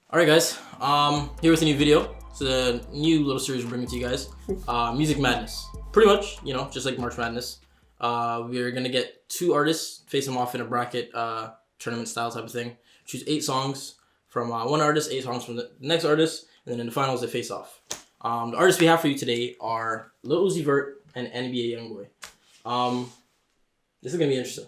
All right, guys. Here with a new video. It's a new little series we're bringing to you guys. Music Madness. Pretty much, just like March Madness. We're gonna get two artists, face them off in a bracket, tournament style type of thing. Choose 8 songs from one artist, 8 songs from the next artist, and then in the finals they face off. The artists we have for you today are Lil Uzi Vert and NBA Youngboy. This is gonna be interesting.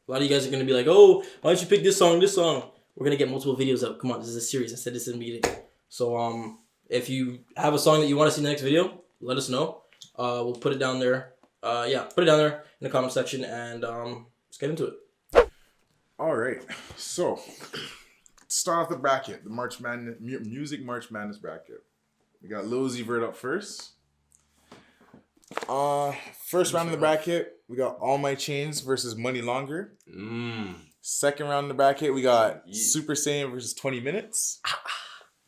A lot of you guys are gonna be like, "Oh, why don't you pick this song, this song?" We're gonna get multiple videos out. Come on, this is a series. I said this in the beginning. So if you have a song that you want to see in the next video, let us know. We'll put it down there. Put it down there in the comment section, and let's get into it. All right, so start off the bracket, the March Madness Music March Madness bracket. We got Lil Uzi Vert up first. First round of the bracket, we got All My Chains versus Money Longer. Second round of the bracket, we got Super Saiyan versus 20 Minutes.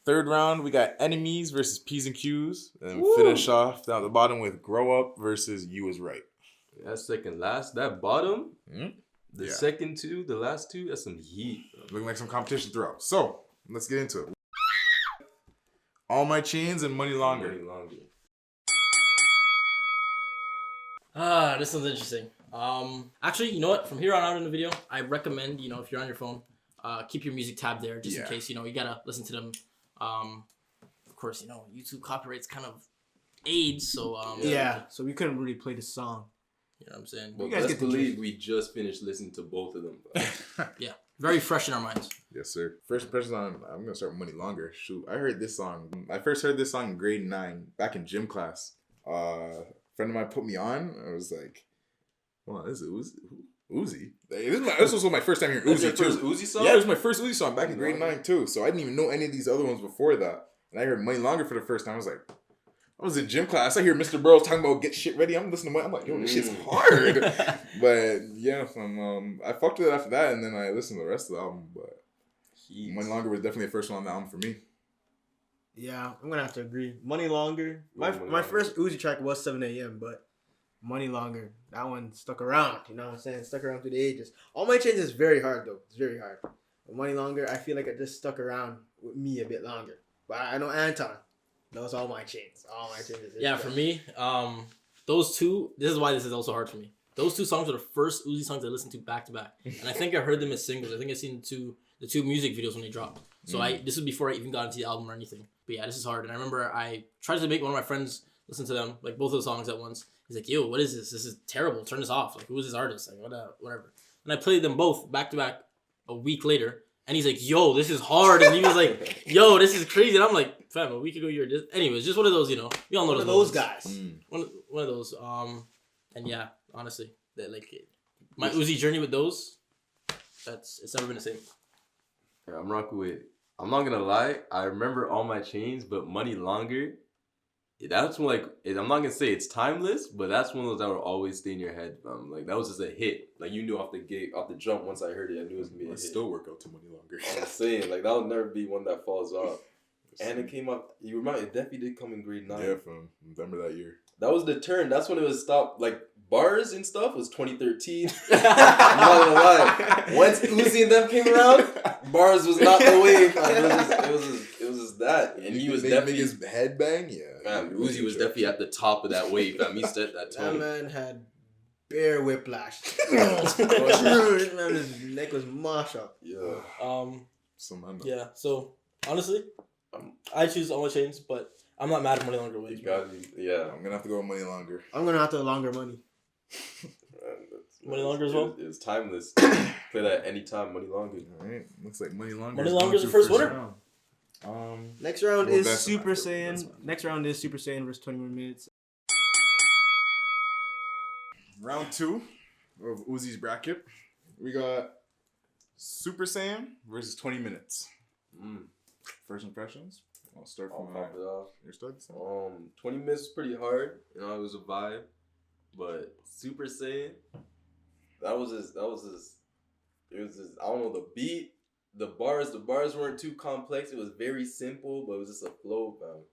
Third round, we got Enemies versus P's and Q's. And finish off down at the bottom with Grow Up versus You Was Right. That second last, that bottom, the second two, the last two, that's some heat. Looking like some competition throughout. So, let's get into it. All My Chains and Money Longer. This one's interesting. Actually, you know what? From here on out in the video, I recommend, if you're on your phone, keep your music tab there just in case, you gotta listen to them. Of course, YouTube copyrights kind of aids, so so we couldn't really play the song. You know what I'm saying? But best believe we just finished listening to both of them. Yeah, very fresh in our minds. Yes, sir. First impressions on, I'm gonna start with Money Longer. Shoot, I heard this song. I first heard this song in grade 9, back in gym class. A friend of mine put me on. I was like, "Well, this is Uzi." This was my first time hearing Uzi. That's your first Uzi song? Yeah, it was my first Uzi song back in grade 9 too. So I didn't even know any of these other ones before that. And I heard Money Longer for the first time. I was like, I was in gym class. I hear Mr. Burrows talking about get shit ready. I'm listening to I'm like, yo, this shit's hard. But yeah, I fucked with it after that, and then I listened to the rest of the album. But Money Longer was definitely the first one on the album for me. Yeah, I'm gonna have to agree. Money Longer. My first Uzi track was 7 a.m., but Money Longer, that one stuck around. You know what I'm saying? Stuck around through the ages. All My Chains is very hard though. It's very hard. But Money Longer, I feel like it just stuck around with me a bit longer. But I know Anton knows All My Chains. All My Chains. For me, those two. This is why this is also hard for me. Those 2 songs are the first Uzi songs I listened to back to back, and I think I heard them as singles. I think I seen the two music videos when they dropped. So this was before I even got into the album or anything. But yeah, this is hard. And I remember I tried to make one of my friends listen to them, like both of the songs at once. He's like, "Yo, what is this? This is terrible. Turn this off. Like, who is this artist? Like, whatever." And I played them both back to back a week later. And he's like, "Yo, this is hard." And he was like, "Yo, this is crazy." And I'm like, "Fam, a week ago you were just..." Anyways, just one of those, we all know one of those guys. One of those. And yeah, honestly, that my Uzi journey with those, it's never been the same. Yeah, I'm rocking with. I'm not gonna lie. I remember All My Chains, but Money Longer. That's one I'm not gonna say it's timeless, but that's one of those that will always stay in your head. Like that was just a hit. Like you knew off the jump. Once I heard it, I knew it was gonna be a hit. Still work out to Money Longer. I'm saying that will never be one that falls off. And it came up. You remind it definitely did come in grade 9. Yeah, from November that year. That was the turn. That's when it was stopped. Like bars and stuff was 2013. I'm not gonna lie. Once Uzi and them came around, bars was not the wave. It was just that, and he was definitely his headbang. Yeah, man. Uzi was definitely at the top of that wave. He set that tone. That man had bear whiplash. His neck was mash up. Yeah. Yeah. So honestly, I choose All My Chains, but I'm not mad at Money Longer wins. Yeah. I'm gonna have to go with Money Longer. I'm gonna have to Longer Money. Money Longer as well? It's timeless. Play that anytime, Money Longer. Alright. Looks like Money Longer. Money Longer's the first winner. Next round is Super Saiyan. Next round is Super Saiyan versus 21 Minutes. Round 2 of Uzi's bracket. We got Super Saiyan versus 20 Minutes. First impressions? I'll start from your start. 20 Minutes was pretty hard. It was a vibe. But Super Saiyan, that was his, I don't know, the beat, the bars weren't too complex. It was very simple, but it was just a flow, fam.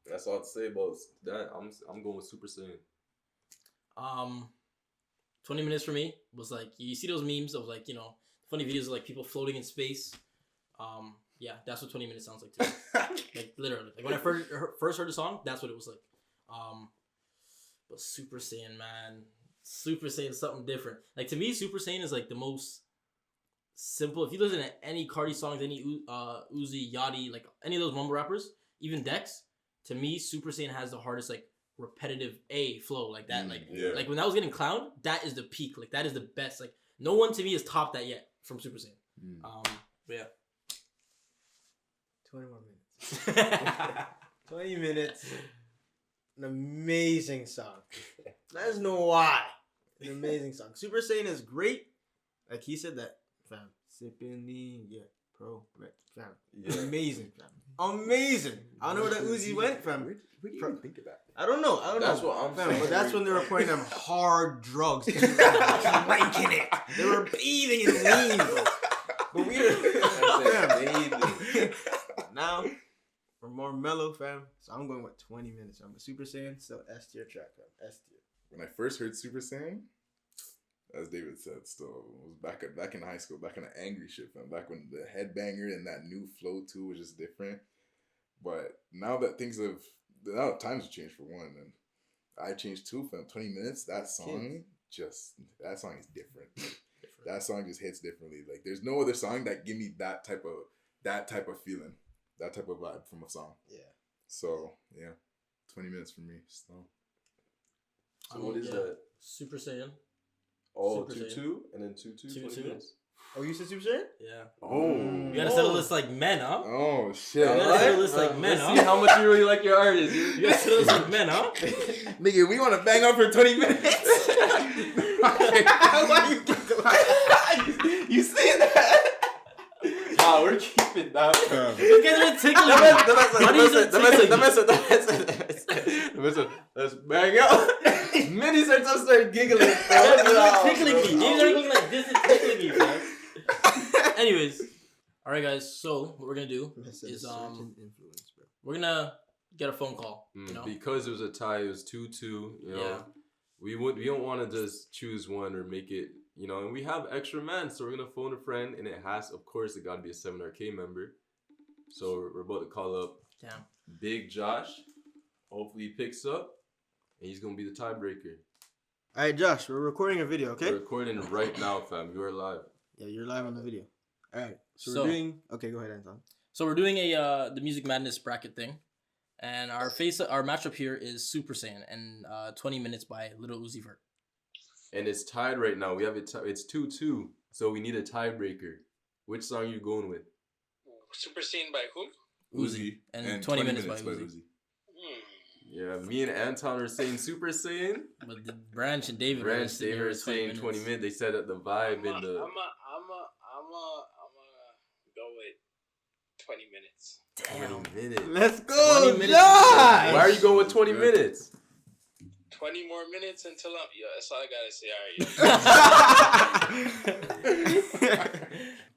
That's all I have to say about that. I'm going with Super Saiyan. 20 Minutes for me was like, you see those memes of funny videos of people floating in space. Yeah, that's what 20 minutes sounds like to me. Like literally, like when I first heard the song, that's what it was like. But Super Saiyan, man, Super Saiyan is something different. Like to me, Super Saiyan is like the most simple. If you listen to any Cardi songs, any Uzi, Yachty, like any of those mumble rappers, even Dex, to me, Super Saiyan has the hardest like repetitive flow like that. Like when that was getting clowned, that is the peak. Like that is the best. Like no one to me has topped that yet from Super Saiyan. But yeah. 20 more minutes. 20 minutes. An amazing song. There's no why. An amazing song. Super Saiyan is great. Like he said that, fam. Sipping lean, fam. Yeah. Amazing, fam. Amazing. I don't know where that Uzi went, fam. Where do you even think of that? I don't know. That's what I'm saying. But that's when they were pouring them hard drugs. Drinking it. They were bathing in lean, bro. But we now we're more mellow, fam. So I'm going with 20 minutes. I'm a Super Saiyan, still S tier track, fam. S tier. When I first heard Super Saiyan, as David said, still it was back in high school, back in the angry shit, fam. Back when the headbanger and that new flow too was just different. But now that times have changed for one, and I changed too, fam. 20 minutes. That song is different. That song just hits differently. Like there's no other song that give me that type of feeling, that type of vibe from a song. Yeah. So yeah, 20 minutes for me. Still. So what is that? Super Saiyan. Oh, Super 2-2 and then 2-2. 2-2. Minutes. Oh, you said Super Saiyan? Yeah. Oh. You gotta settle this like men, huh? Oh shit. You gotta settle this like men, Let's huh? see how much you really like your artist. You gotta settle this like men, huh? Nigga, we want to bang up for 20 minutes. Why you You saying that? Nah, we're keeping that. You guys are tickling me. Let's bang out. Mini starts to start giggling. You're tickling me. You are going like this and tickling me, bro. Anyways, all right, guys. So what we're gonna do is we're gonna get a phone call. You know? Because it was a tie. It was 2-2. You know, we don't want to just choose one or make it. You know, and we have extra man, so we're gonna phone a friend, and it has, of course, it gotta be a 7RK member. So we're about to call up Big Josh. Hopefully he picks up, and he's gonna be the tiebreaker. All right, Josh, we're recording a video, okay? We're recording right now, fam. You are live. Yeah, you're live on the video. All right, so we're doing. Okay, go ahead, Anton. So we're doing the Music Madness bracket thing, and our matchup here is Super Saiyan and 20 minutes by Lil Uzi Vert. And it's tied right now. We have it. It's 2-2. So we need a tiebreaker. Which song are you going with? Super Saiyan by whom? Uzi. And 20 minutes by Uzi. Yeah, me and Anton are saying Super Saiyan. But the Branch and David are saying 20 minutes. They said that the vibe in the. I'm go with 20 minutes. Damn. 20 minutes. Let's go, minutes. Josh! Why are you going with 20 minutes? 20 more minutes until I'm. Yeah, that's all I gotta say.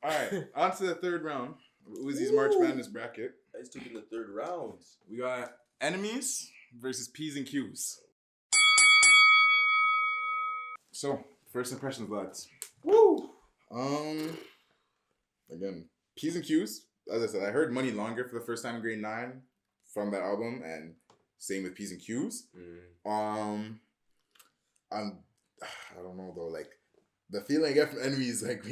All right, on to the third round. Uzi's March Madness bracket. I just took in the third round. We got enemies versus P's and Q's. So, first impressions, lads. Woo! Again, P's and Q's. As I said, I heard Money Longer for the first time in grade 9 from that album, and same with P's and Q's. I don't know though. Like the feeling I get from Enemies, like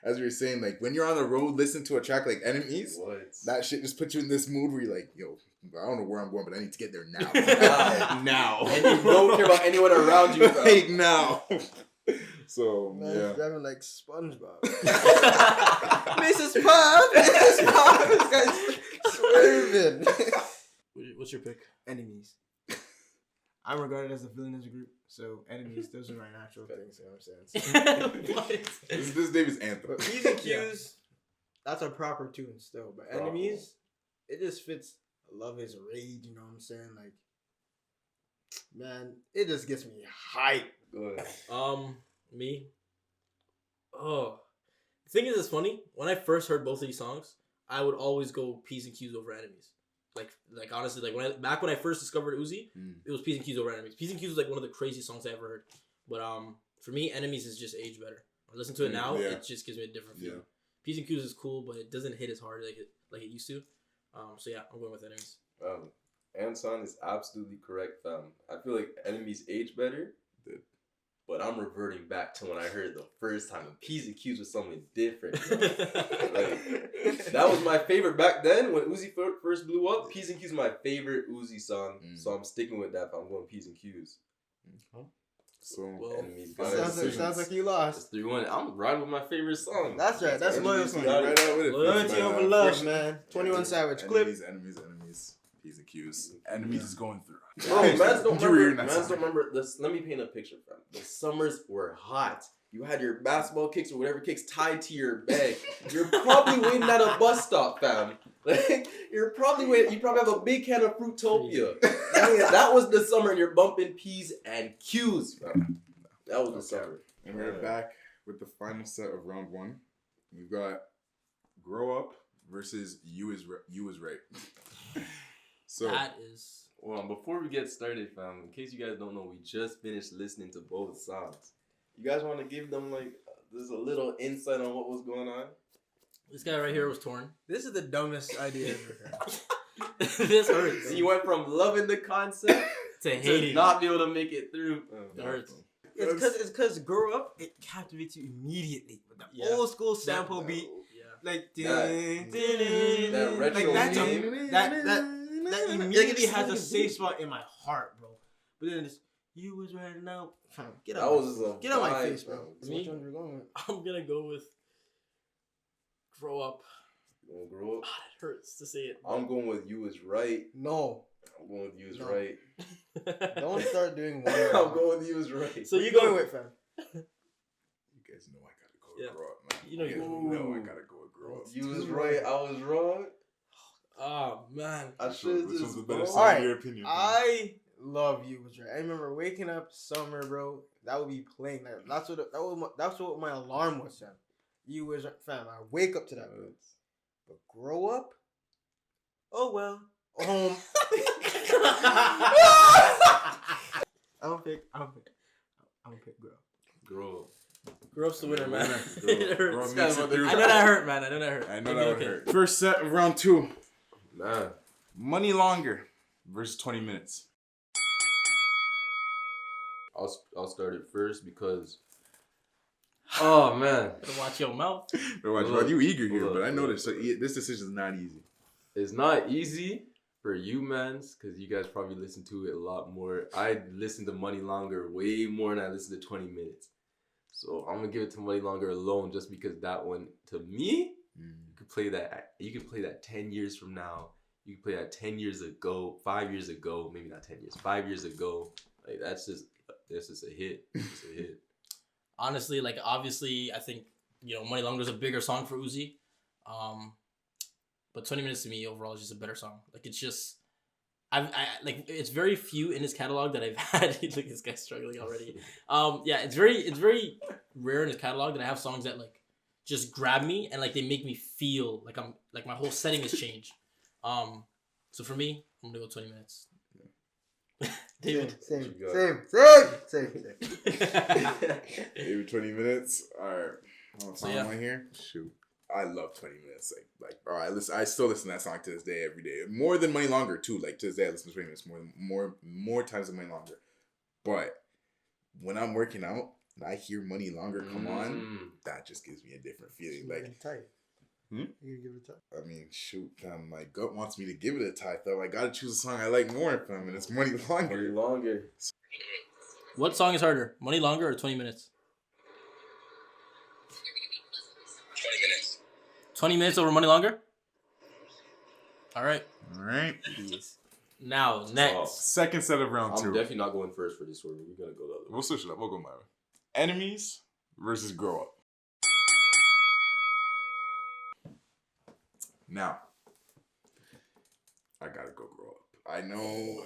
as we were saying, like when you're on the road, listen to a track like Enemies. That shit just puts you in this mood where you're like, yo, I don't know where I'm going, but I need to get there now. Now. And you don't care about anyone around you. Right now. So Man, driving like SpongeBob. Mrs. Puff! Mrs. Puff! This guy's swerving. What's your pick? Enemies. I'm regarded as a villain as a group, so Enemies, those are my natural things, you know what I'm saying? What? This is David's anthem. But P's and Q's, that's a proper tune still. But Enemies, it just fits Love Is Rage, you know what I'm saying? Like, man, it just gets me hyped. Good. Me? Oh. The thing is, it's funny. When I first heard both of these songs, I would always go P's and Q's over Enemies. Like honestly, like back when I first discovered Uzi, it was P's and Q's over Enemies. P's and Q's was like one of the craziest songs I ever heard. But for me, Enemies is just aged better. I listen to it now, it just gives me a different feel. P's and Q's is cool, but it doesn't hit as hard. Like like it used to. So yeah, I'm going with Enemies. Anton is absolutely correct, fam. I feel like Enemies age better, but I'm reverting back to when I heard it the first time. And P's and Q's was something different. That was my favorite back then when Uzi first blew up. P's and Q's my favorite Uzi song, so I'm sticking with that. I'm going P's and Q's. So Enemies. Sounds like you lost. It's 3-1. I'm riding with my favorite song. That's right. That's loyalty. Right out with it. Loyalty over love, man. 21 Savage. Clip. Enemies. P's and Q's. Enemies is going through. Bro, mans don't remember this. Let me paint a picture, fam. The summers were hot. You had your basketball kicks or whatever kicks tied to your bag. You're probably waiting at a bus stop, fam. Like, you're probably waiting. You probably have a big can of Fruitopia. That was the summer, and you're bumping P's and Q's, fam. That was the summer. And we're back with the final set of round 1. We've got Grow Up versus You Is Right. So That is. Well, before we get started, fam, in case you guys don't know, we just finished listening to both songs. You guys want to give them there's a little insight on what was going on? This guy right here was torn. This is the dumbest idea ever. This hurts. You went from loving the concept To to hating. not be able to make it through. It hurts. It's because Grow Up, it captivates you immediately with the old school sample beat. Yeah. Like, that retro like that immediately has a safe spot in my heart, bro. But then it's, you was right now. Get out my face, bro. Me? I'm gonna go with Grow Up. You wanna grow up? It hurts to say it. I'm going with You Is Right. No. I'm going with You Is Right. Don't start doing one. I'm going with You Is Right. So you going with, fam? you guys know I gotta go with Grow Up, man. You know I gotta go with Grow Up. You Was Right. I was wrong. Oh man. I should Which just. was the better Oh. song in your opinion? I love You Was Right. I remember waking up summer, bro. That would be playing. Like, that's what my alarm was, fam. You Was Right, fam. I wake up to that, bro. But Grow Up? Oh well. I'm gonna pick Grow Up. Grow Up. Grow Up's the winner, man. Grow Up. It Grow Up hurts. makes it through. I know that hurt, man. I know that would hurt. First set of round 2. Man. Money Longer versus 20 Minutes. I'll start it first because. Oh man. Better watch your mouth. Well, you eager here, but I know this. So this decision is not easy. It's not easy for you, mans, because you guys probably listen to it a lot more. I listen to Money Longer way more than I listen to 20 Minutes. So I'm gonna give it to Money Longer alone, just because that one, to me, you could play that. You could play that 10 years from now. You could play that 10 years ago, 5 years ago, maybe not 10 years, 5 years ago. Like that's just a hit. It's a hit. Honestly, like obviously, I think Money Longer is a bigger song for Uzi, but 20 Minutes to me overall is just a better song. Like it's just, I like it's very few in his catalog that I've had. Look, this guy's struggling already. Yeah, it's very rare in his catalog that I have songs that like just grab me and like they make me feel like I'm like my whole setting has changed. So for me, I'm gonna go 20 Minutes. David. Same. Maybe 20 Minutes. Alright. So yeah. Right here. Shoot. I love 20 Minutes. Like bro, I still listen to that song to this day every day. More than Money Longer too. Like to this day I listen to 20 Minutes more times than Money Longer. But when I'm working out and I hear Money Longer come on, that just gives me a different feeling. Like tight. Hmm? You give it a tie. I mean, shoot, fam. My gut wants me to give it a tie, though. I gotta choose a song I like more, fam, and it's Money Longer. Money Longer. What song is harder, Money Longer or 20 Minutes? 20 minutes. 20 Minutes over Money Longer? All right. Now, next. Second set of round 2. I'm definitely not going first for this one. We're gonna go the other way. We'll switch it up. We'll go my way. Enemies versus Grow Up. Now, I gotta go Grow Up. I know.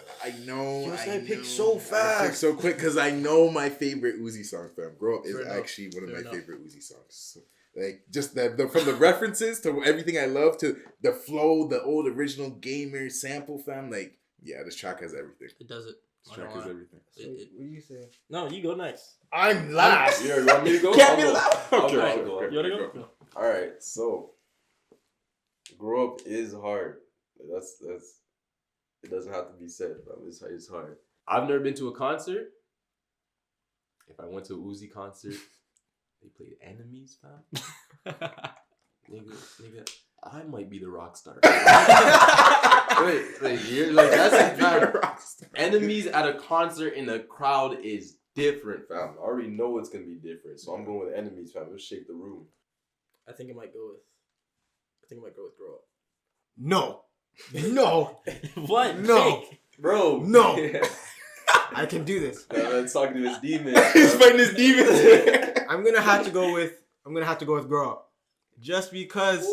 You said pick so fast. I pick so quick because I know my favorite Uzi song, fam. Grow Up is actually one of my favorite Uzi songs. So, like, just the from the references to everything I love to the flow, the old original gamer sample, fam. Like, yeah, this track has everything. It does it. This track has everything. What do you say? No, you go next. I'm last. You want me to go? Can't be last. Okay. Okay. You want to go? All right, so Grow up is hard. That's it doesn't have to be said, bro. It's hard. I've never been to a concert. If I went to a Uzi concert, they played Enemies, fam. nigga, I might be the rock star. wait, you're like that's fam. Enemies at a concert in a crowd is different, fam. I already know it's gonna be different, so I'm going with Enemies, fam. It'll shake the room. I think it might go with Grow Up. No. What? No. Jake? Bro, No. I can do this. Man's talking to his demons. He's fighting his demons. I'm gonna have to go with Grow Up. Just because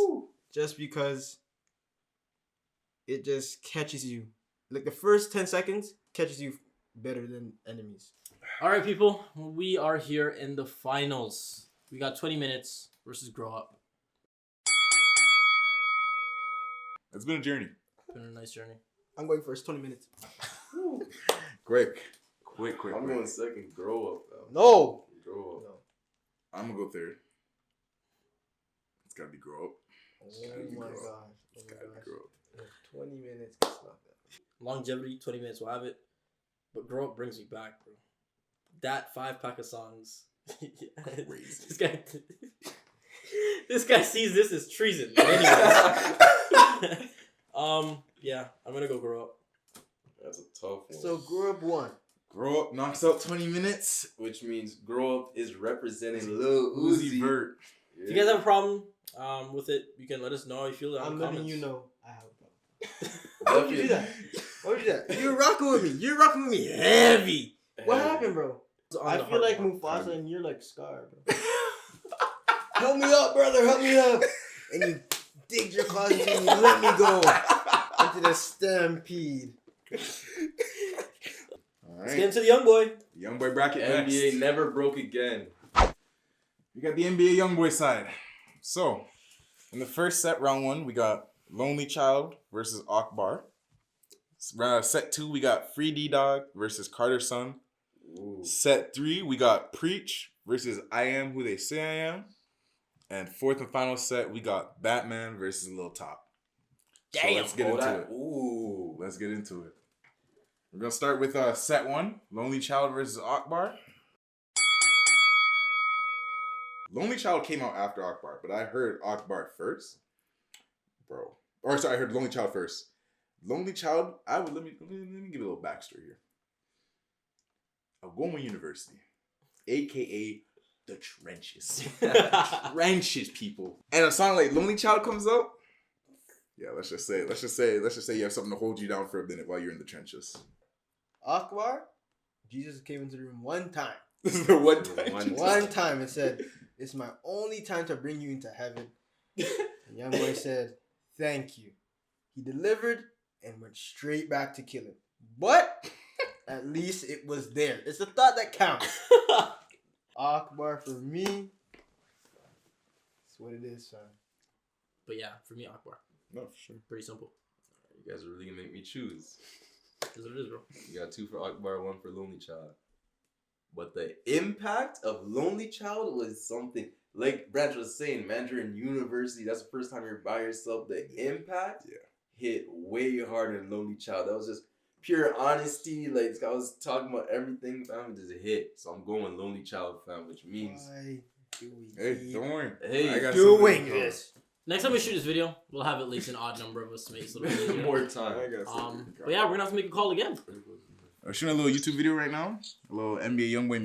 it just catches you. Like the first 10 seconds catches you better than Enemies. All right, people. We are here in the finals. We got 20 minutes versus Grow Up. It's been a journey. Been a nice journey. I'm going first 20 minutes. Quick. I'm going second. Grow up, fam. No. Grow up. No. I'm gonna go third. It's gotta be Grow Up. Oh gotta be my Grow Up. gosh. It's gotta be Grow Up. 20 minutes can stop that. Longevity, 20 minutes will have it. But Grow Up brings me back, bro. That 5-pack of songs. Crazy. This guy sees this as treason. But anyways. Yeah, I'm gonna go Grow Up. That's a tough one. So Grow Up won. Grow Up knocks out 20 minutes. Which means Grow Up is representing Lil Uzi. Vert. If you guys have a problem with it, you can let us know how you feel. I'm letting you know I have a problem. Why Why would you do that? Why would you do that? You're rocking with me. You're rocking with me heavy. What happened, bro? I feel like Mufasa and you're like Scar, bro. Help me up, brother. Help me up. And you digged your claws into me and you let me go into the stampede. All Let's right. get into the Youngboy. Youngboy Bracket NBA next. never broke again. We got the NBA Youngboy side. So, in the first set, round 1, we got Lonely Child versus Akbar. Set 2, we got Free D-Dog versus Carter Son. Ooh. Set 3, we got Preach versus I Am Who They Say I Am. And fourth and final set, we got Batman versus Lil Top. So Damn. let's get into it. Ooh. Let's get into it. We're going to start with set 1, Lonely Child versus Akbar. Lonely Child came out after Akbar, but I heard Akbar first. Bro. Or sorry, I heard Lonely Child first. Lonely Child, let me give you a little backstory here. Algoma University, a.k.a. the trenches. Trenches, people. And a song like Lonely Child comes out. Yeah, let's just say you have something to hold you down for a minute while you're in the trenches. Akbar, Jesus came into the room one time. This is the one time. One time and said, "It's my only time to bring you into heaven." And Youngboy said, "Thank you." He delivered and went straight back to killing. But at least it was there. It's the thought that counts. Akbar for me. That's what it is, son. But yeah, for me, Akbar. No, for sure. Pretty simple. You guys are really gonna make me choose. That's what it is, bro. You got 2 for Akbar, 1 for Lonely Child. But the impact of Lonely Child was something. Like Branch was saying, Mandarin University, that's the first time you're by yourself. The impact hit way harder than Lonely Child. That was just pure honesty. Like, I was talking about everything, fam. It just hit. So I'm going Lonely Child, fam, which means... Why do we Hey, don't worry. Hey, I got doing something. this? Next time we shoot this video, we'll have at least an odd number of us to make it a little bit easier. more time. I got something. But yeah, we're gonna have to make a call again. We're shooting a little YouTube video right now. A little NBA Youngboy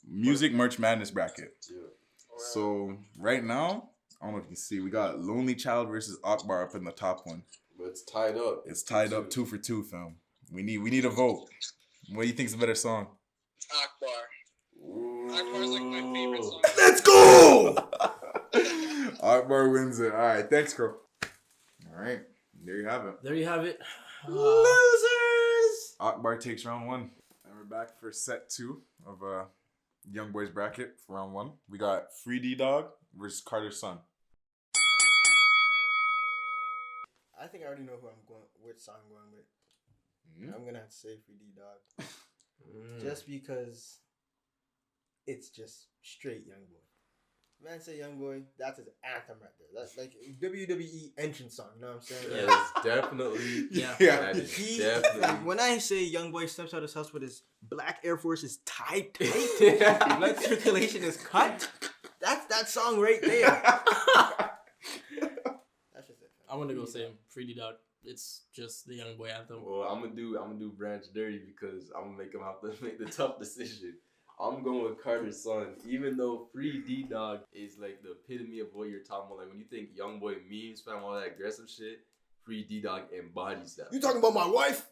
music March Madness bracket. Yeah. So right now, I don't know if you can see, we got Lonely Child versus Akbar up in the top one. But it's tied up. It's tied up 2 for 2, fam. We need a vote. What do you think's a better song? Akbar. Akbar's like my favorite song. Let's go! Akbar wins it. All right, thanks, Crow. All right, there you have it. There you have it. Losers! Akbar takes round 1. And we're back for set 2 of Youngboy's bracket for round 1. We got Free D-Dog versus Carter Son. I think I already know which song I'm going with. I'm gonna have to say Free D-Dog. Just because it's just straight Youngboy. Man say Youngboy, that's his anthem right there. That's like WWE entrance song, you know what I'm saying? Yeah, that's definitely. Yeah. That is definitely. Like, when I say Youngboy steps out of his house with his black Air Forces tight, blood circulation is cut, that's that song right there. That's just it. I'm gonna go same. Free D Dog. It's just the young boy anthem. Well, I'm gonna do Branch dirty because I'm gonna make him have to make the tough decision. I'm going with Carter's son, even though Free D Dog is like the epitome of what you're talking about. Like when you think Youngboy memes, fam, all that aggressive shit, Free D Dog embodies that. You talking about my wife?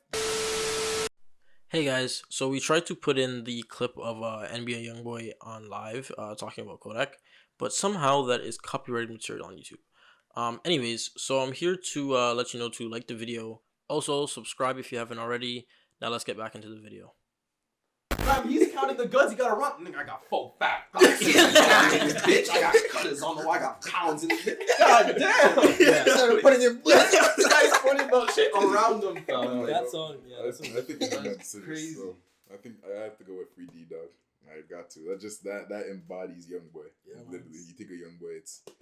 Hey guys, so we tried to put in the clip of NBA Youngboy on live, talking about Kodak, but somehow that is copyrighted material on YouTube. Anyways, so I'm here to let you know to like the video. Also, subscribe if you haven't already. Now let's get back into the video. Fam, he's counting the guns he gotta run. Nigga, I got 4 fat. I got 6 fat in this bitch. I got cutters on the wall. I got pounds in this bitch. God damn. Yeah. Putting in blood. This guy's putting the shit around him, fam. That song, yeah, I think it's That's crazy. So I think I have to go with Free D Dog. I got to. That embodies Youngboy. Yeah, Literally, you think of Youngboy,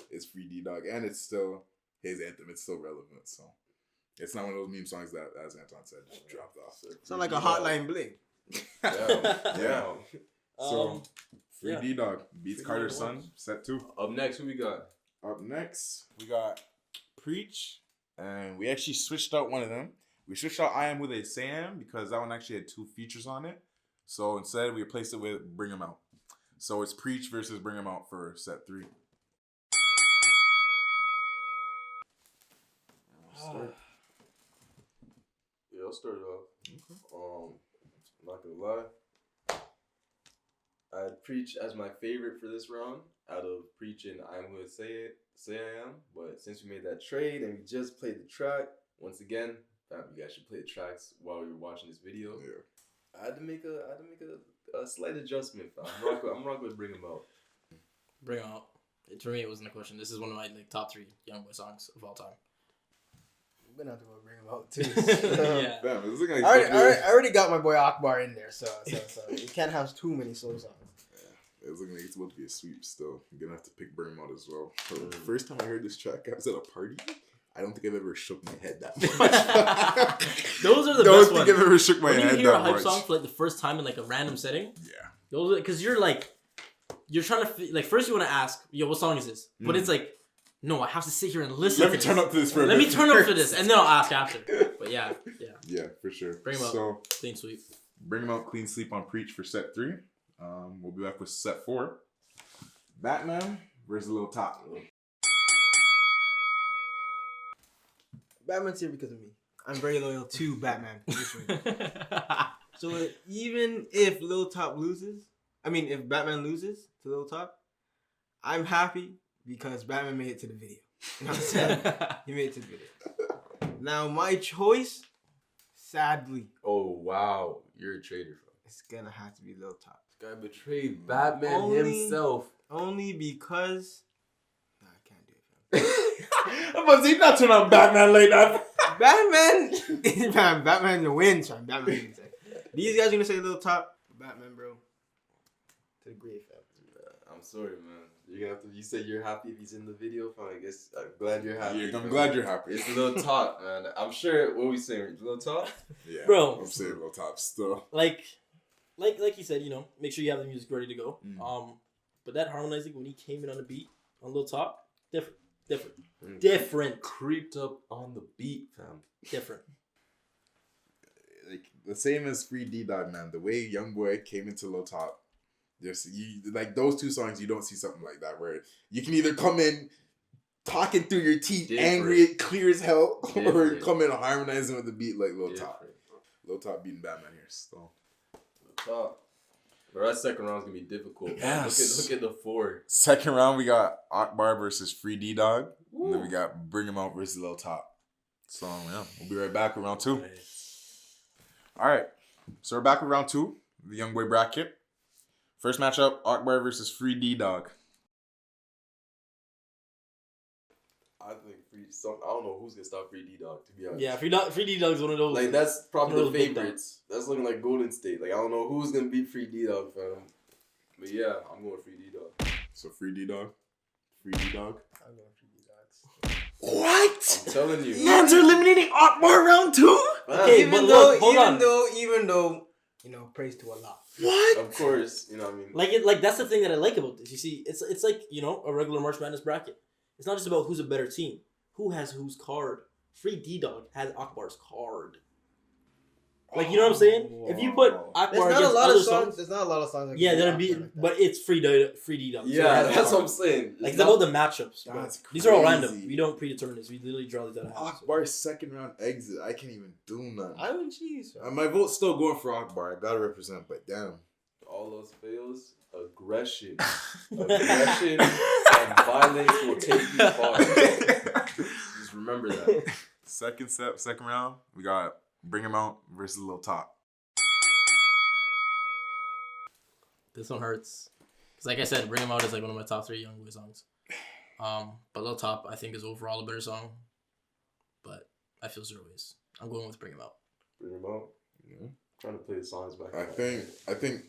it's Free D Dog, and it's still his anthem. It's still relevant. So it's not one of those meme songs that, as Anton said, just dropped off. Sound like a hotline bling. Yeah. So Free yeah. D Dog beats Free Carter's D-Dog son. Set 2. Up next, who we got? Up next, we got Preach, and we actually switched out one of them. We switched out I Am Who They Say I Am because that one actually had 2 features on it. So instead, we replaced it with Bring 'Em Out. So it's Preach versus Bring 'Em Out for set 3. Yeah, I'll start it off. Okay. I'm not gonna lie. I'd Preach as my favorite for this round out of Preach and I'm Who Say I Am. But since we made that trade and we just played the track, once again, fam, you guys should play the tracks while you're watching this video. Yeah. I had to make a slight adjustment, fam. I'm rocking with Bring 'Em Out. Bring 'Em Out. For me, it wasn't a question. This is one of my top 3 Youngboy songs of all time. I'm gonna have to go Bring 'Em Out too. Yeah. Damn, it's looking like I already got my boy Akbar in there, so you can't have too many slow songs. It's looking like it's about to be a sweep still. I'm gonna have to pick Bring 'Em Out as well. So the first time I heard this track, I was at a party. I don't think I've ever shook my head that much. Those are the don't best think ones. I've ever shook my when head you hear a that hype much. song for like the first time in like a random setting, Yeah. those because you're trying to like first you want to ask, yo, what song is this? But it's like, no, I have to sit here and listen. Let me turn up to this for a Let bit me turn up for this, and then I'll ask after. But yeah. Yeah, for sure. Bring 'Em Out. So Clean sweep. Bring 'Em Out, Clean Sleep on Preach for set 3. We'll be back with set 4. Batman versus Lil Top. Batman's here because of me. I'm very loyal to Batman. So even if Lil Top loses, if Batman loses to Lil Top, I'm happy because Batman made it to the video. You know what I'm saying? He made it to the video. Now my choice, sadly, Oh wow, you're a traitor, fam. it's gonna have to be Lil Top. This guy betrayed Batman himself. Only because I can't do it, fam. I'm about to say, not turn on Batman like that. Batman wins, fam. Batman wins. These guys are gonna say Lil Top, Batman, bro. To the grave, fam. I'm sorry, man. You're gonna have to. You said you're happy if he's in the video, fam. I guess I'm glad you're happy. Yeah, I'm fam. glad you're happy. It's Lil Top, man. I'm sure. What we saying? Lil Top? Yeah, Bro. I'm saying Lil Top still. like you said, make sure you have the music ready to go. But that harmonizing when he came in on the beat on Lil Top, different, Creeped up on the beat, fam. different. Like the same as Free D Dog, man. The way Youngboy came into Lil Top, like those 2 songs, you don't see something like that where you can either come in talking through your teeth, Different. angry, clear as hell, or Different. come in harmonizing with the beat like Lil Top. Different. Lil Top beating Batman here, so. Lil Top. Bro, that second round's gonna be difficult. Man. Yes. Look at the 4. Second round, we got Akbar versus Free D Dog, and then we got Bring 'Em Out versus Lil Top. So yeah, we'll be right back with round 2. All right, so we're back with round 2, the Youngboy Bracket. First matchup, Akbar versus Free D Dog. I think I don't know who's gonna stop Free D Dog, to be honest. Yeah, Free D Dog's one of those. Like that's probably One the of those big favorites. That's looking like Golden State. Like I don't know who's gonna beat Free D Dog, fam. But yeah, I'm going Free D Dog. So Free D Dog. Free D-Dog. I'm going Free D-Dogs. What? I'm telling you. Mans are eliminating Akbar round 2? Okay, even but though, look, hold on. even though, you know, praise to Allah. What? Of course, you know what I mean. Like that's the thing that I like about this. You see, it's like, you know, a regular March Madness bracket. It's not just about who's a better team. Who has whose card? Free D-Dog has Akbar's card. Like, you know what I'm saying? If you put Akbar There's not a against lot other of songs. There's not a lot of songs. That yeah, can that'd beat be, Akbar like that. but it's free D-Dog. Yeah, that's what I'm saying. Like, it's about the matchups. Bro. That's These are all crazy. random. We don't predetermine this. We literally draw these out of hat. Akbar's second round exit. I can't even do nothing. I'm in cheese. My vote's still going for Akbar. I gotta represent, but damn. All those fails, aggression and violence will take you far. Just remember that. Second round, we got Bring 'Em Out versus Lil Top. This one hurts. Because like I said, Bring 'Em Out is like one of my top 3 Youngboy songs. But Lil Top, I think, is overall a better song. But I feel 0 ways. I'm going with Bring 'Em Out. Bring them out. Yeah. Trying to play the songs back. I think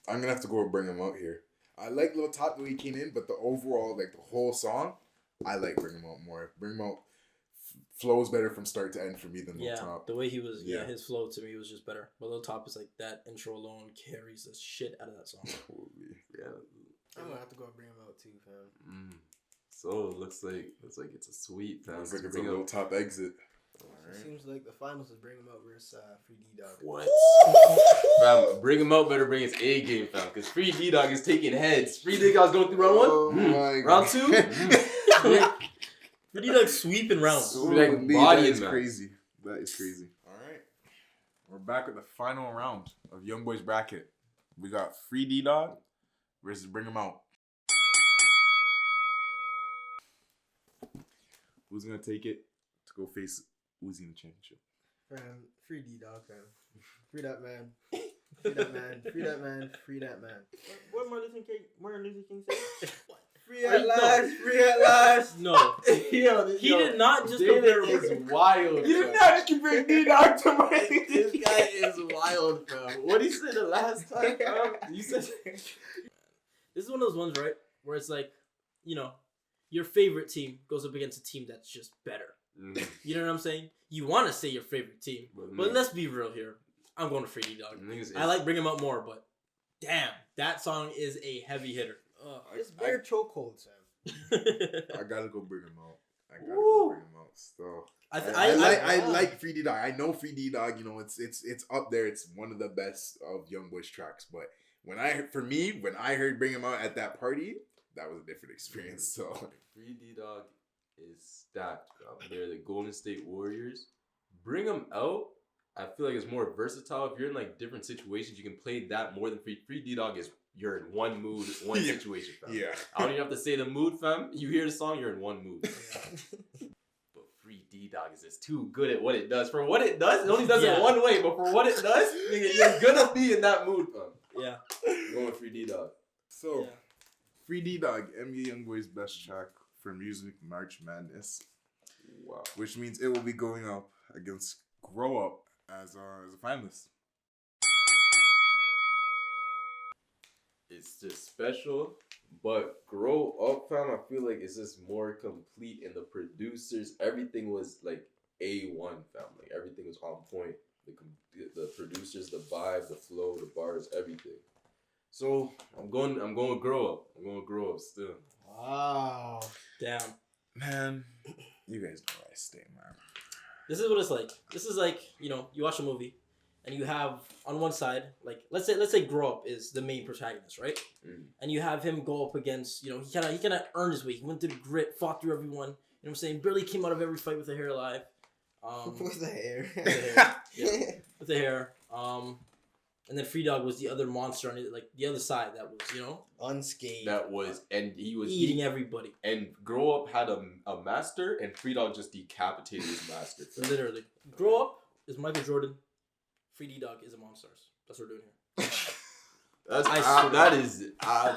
I'm gonna have to go with Bring 'Em Out here. I like Lil Top the way he came in, but the overall, like the whole song, I like Bring 'Em Out more. Bring 'Em Out flows better from start to end for me than Lil Yeah, Top. the way he was, Yeah. his flow to me was just better. But Lil Top is like, that intro alone carries the shit out of that song. Holy. Yeah. I'm gonna have to go Bring 'Em Out too, fam. So it looks like it's a sweep, fam. Looks like it's a Bring Lil out- Top exit. It seems like the finals is Bring 'Em Out versus Free D-Dog. What? Fam, Bring 'Em Out better bring his A game, fam. Because Free D-Dog is taking heads. Free D-Dog's going through round 1. Oh my Round 2. Free D-Dog sweeping rounds. Like Holy, body that is man. crazy. That is crazy. All right. We're back with the final round of Youngboy's Bracket. We got Free D-Dog versus Bring 'Em Out. Who's going to take it to go face Uzi in the championship? Fam, Free D-Dog, fam. Free that man. Free that man. Free that man. Free that man. What Martin Luther King said? Free at last. Free at last. No. Yo, He did not just compare David is wild. You did not just compare D-Dog to my... This guy is wild, fam. What did he say the last time, fam? You said This is one of those ones, right? Where it's like, you know, your favorite team goes up against a team that's just better. You know what I'm saying? You want to say your favorite team, but let's be real here. I'm going to Free D-Dog. I like Bring 'Em Out more, but damn, that song is a heavy hitter. It's bare chokehold, Sam. I gotta go Bring 'Em Out. I gotta go Bring 'Em Out still. I like Free D-Dog. I know Free D-Dog, you know, it's up there. It's one of the best of Youngboy's tracks. But when I heard Bring 'Em Out at that party, that was a different experience. So Free D-Dog is stacked, bro. They're the Golden State Warriors. Bring 'Em Out, I feel like it's more versatile. If you're in like different situations, you can play that more than Free D-Dog is. You're in one mood, one situation, fam. yeah. I don't even have to say the mood, fam. You hear the song, you're in one mood. But Free D-Dog is just too good at what it does. For what it does, it only does it one way. But for what it does, nigga, you're gonna be in that mood, fam. Yeah. I'm going with Free D-Dog. So Yeah. Free D-Dog, NBA Youngboy's best track for Music March Madness. Wow. Which means it will be going up against Grow Up as a finalist. It's just special, but Grow Up, fam, I feel like it's just more complete, and the producers, everything was like A1, fam. Like everything was on point. The producers, the vibe, the flow, the bars, everything. So I'm going with Grow Up. I'm going with Grow Up still. Wow. Damn. Man, you guys know where I stay, man. This is what it's like. This is like, you know, you watch a movie and you have on one side, like let's say Grow Up is the main protagonist, right? And you have him go up against, you know, he kind of earned his way. He went through the grit, fought through everyone. You know what I'm saying? Barely came out of every fight with the hair alive. With the hair. Yeah, with the hair. And then Free Dog was the other monster on it, like the other side that was, you know, unscathed. That was, and he was eating everybody. And Grow Up had a master, and Free Dog just decapitated his master. Literally. Grow Up is Michael Jordan. Free D-Dog is Amon Stars. That's what we're doing here. That is you know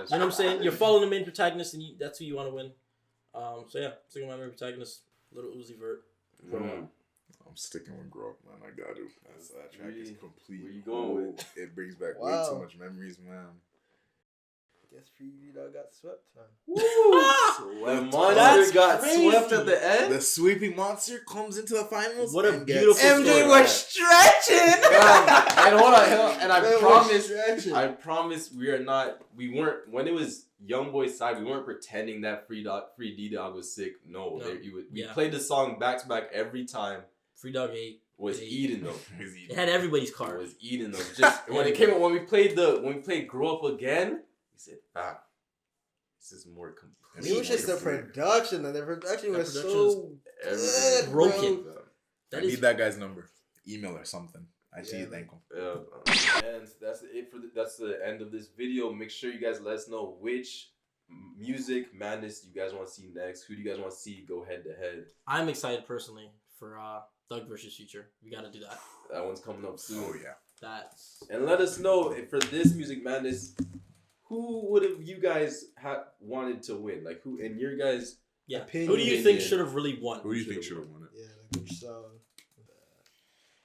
what I'm saying? You're following the main protagonist, and that's who you want to win. So yeah, sticking with my main protagonist, Lil Uzi Vert. I'm sticking with Grow Up, man. I got to. That track is complete. Where you going with? It brings back way too much memories, man. Guess Free Dog got swept, man. When Monster That's got crazy. swept at the end. The sweeping monster comes into the finals. What a and gets- beautiful MJ story. was stretching. And hold on, and Man was stretching. I promise we weren't, when it was Youngboy's side, we weren't pretending that Free D Dog was sick. No. We played the song back to back every time. Free Dog 8 Was eating them. It had everybody's card. Was eating them. Just when it came out, when we played Grow Up Again, he said, this is more complete. It was just the production, and the production was so everything good, broken. bro. I need that guy's number, email or something. I see you, thank him. And that's it that's the end of this video. Make sure you guys let us know which music madness you guys want to see next. Who do you guys want to see go head to head? I'm excited personally for Doug versus Future. We got to do that. That one's coming up soon. Oh yeah. That's And let us know if for this music madness, who would have you guys wanted to win? Like who in your guys? yeah. Opinion. Who do you think should have really won? Who do you think should have won it? Yeah, like which song?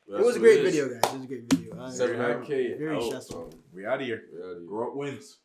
It was a great video, guys. It was a great video. 79K. Very stressful. We out of here. We out of here. Grow up wins.